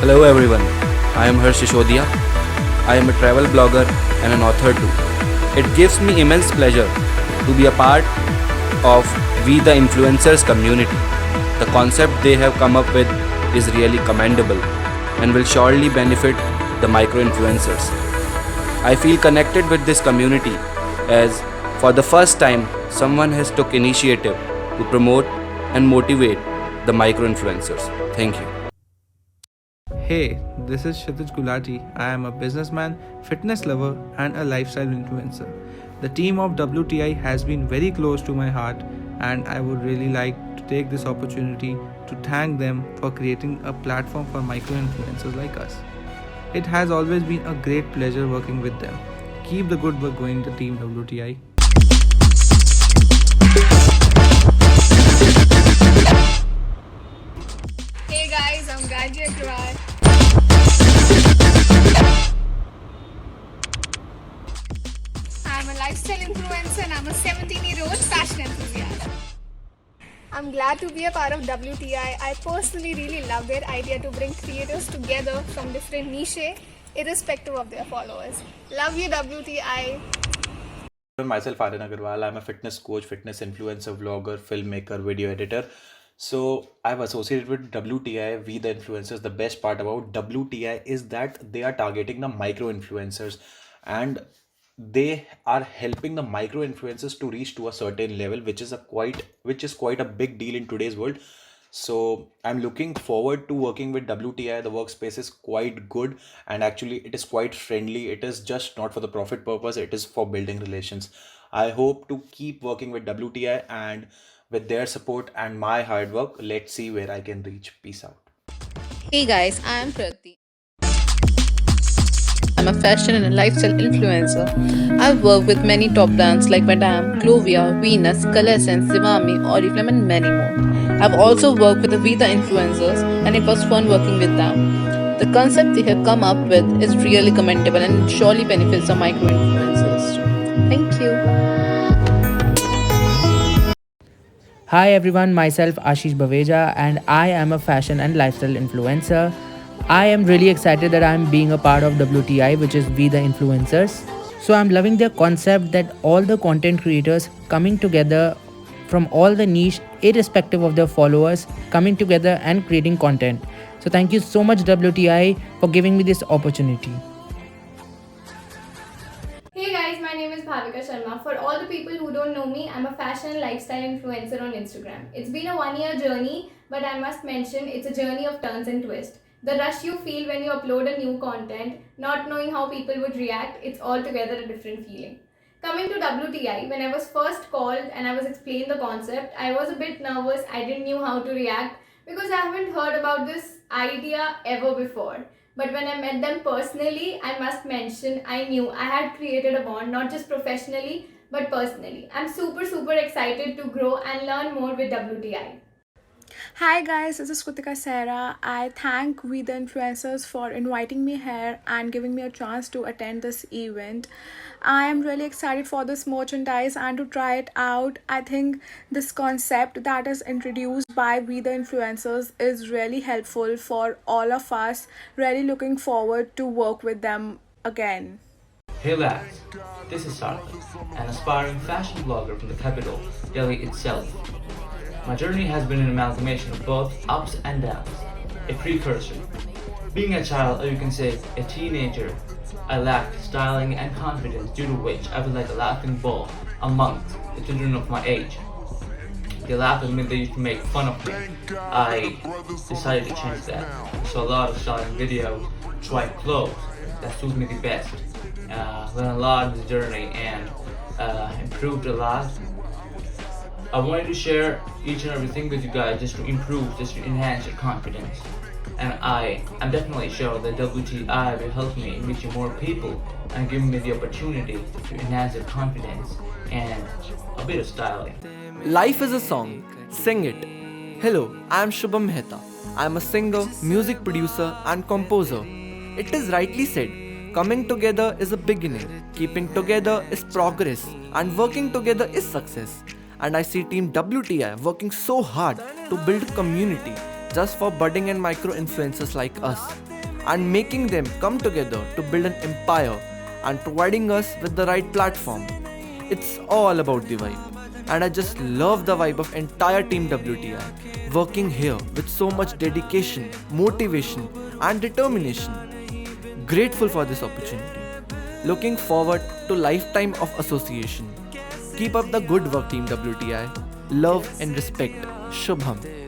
Hello everyone, I am Harsh Sishodia. I am a travel blogger and an author too. It gives me immense pleasure to be a part of We the Influencers community. The concept they have come up with is really commendable and will surely benefit the micro influencers. I feel connected with this community as for the first time someone has took initiative to promote and motivate the micro influencers. Thank you. Hey, this is Kshitij Gulati. I am a businessman, fitness lover, and a lifestyle influencer. The team of WTI has been very close to my heart, and I would really like to take this opportunity to thank them for creating a platform for micro influencers like us. It has always been a great pleasure working with them. Keep the good work going, the team WTI. Hey guys, I'm Gayatri Agrawal. I'm a lifestyle influencer and I'm a 17-year-old fashion enthusiast. I'm glad to be a part of WTI. I personally really love their idea to bring creators together from different niches, irrespective of their followers. Love you, WTI. Myself, Aryan Agarwal. I'm a fitness coach, fitness influencer, vlogger, filmmaker, video editor. So I've associated with WTI, We the Influencers. The best part about WTI is that they are targeting the micro influencers, and they are helping the micro influencers to reach to a certain level, which is quite a big deal in today's world. So I'm looking forward to working with WTI. The workspace is quite good, and actually it is quite friendly. It is just not for the profit purpose, it is for building relations. I hope to keep working with WTI, and with their support and my hard work, let's see where I can reach. Peace out. Hey guys, I am Prati. I'm a fashion and lifestyle influencer. I've worked with many top brands like Madame, Clovia, Venus, Color Essence, Zivame, Oriflame, and many more. I've also worked with the Vita influencers, and it was fun working with them. The concept they have come up with is really commendable and it surely benefits the micro influencers. Thank you. Hi everyone, myself Ashish Baveja and I am a fashion and lifestyle influencer. I am really excited that I am being a part of WTI, which is We the Influencers. So I'm loving their concept that all the content creators coming together from all the niche, irrespective of their followers, coming together and creating content. So thank you so much WTI for giving me this opportunity. Hey guys, my name is Bhavika Sharma. For all the people who don't know me, I'm a fashion and lifestyle influencer on Instagram. It's been a 1 year journey, but I must mention it's a journey of turns and twists. The rush you feel when you upload a new content, not knowing how people would react, it's altogether a different feeling. Coming to WTI, when I was first called and I was explained the concept, I was a bit nervous. I didn't know how to react because I haven't heard about this idea ever before. But when I met them personally, I must mention I knew I had created a bond, not just professionally, but personally. I'm super excited to grow and learn more with WTI. Hi guys, this is Kritika Sarah. I thank We the Influencers for inviting me here and giving me a chance to attend this event. I am really excited for this merchandise and to try it out. I think this concept that is introduced by We the Influencers is really helpful for all of us. Really looking forward to work with them again. Hey lads, this is Sarthak, an aspiring fashion blogger from the capital, Delhi itself. My journey has been an amalgamation of both ups and downs, a precursor. Being a child, or you can say a teenager, I lacked styling and confidence, due to which I was like a laughing bull amongst the children of my age. They laughed at me, they used to make fun of me. I decided to change that. I saw a lot of styling videos, tried clothes that suit me the best, learned a lot of the journey and improved a lot. I wanted to share each and everything with you guys just to improve, just to enhance your confidence. And I'm definitely sure that WTI will help me in reaching more people and giving me the opportunity to enhance their confidence and a bit of styling. Life is a song. Sing it. Hello, I am Shubham Mehta. I am a singer, music producer, and composer. It is rightly said, coming together is a beginning, keeping together is progress, and working together is success. And I see Team WTI working so hard to build community just for budding and micro influencers like us. and making them come together to build an empire and providing us with the right platform. It's all about the vibe. And I just love the vibe of entire team WTI working here with so much dedication, motivation and determination. Grateful for this opportunity. Looking forward to lifetime of association. Keep up the good work team WTI. Love and respect. Shubham.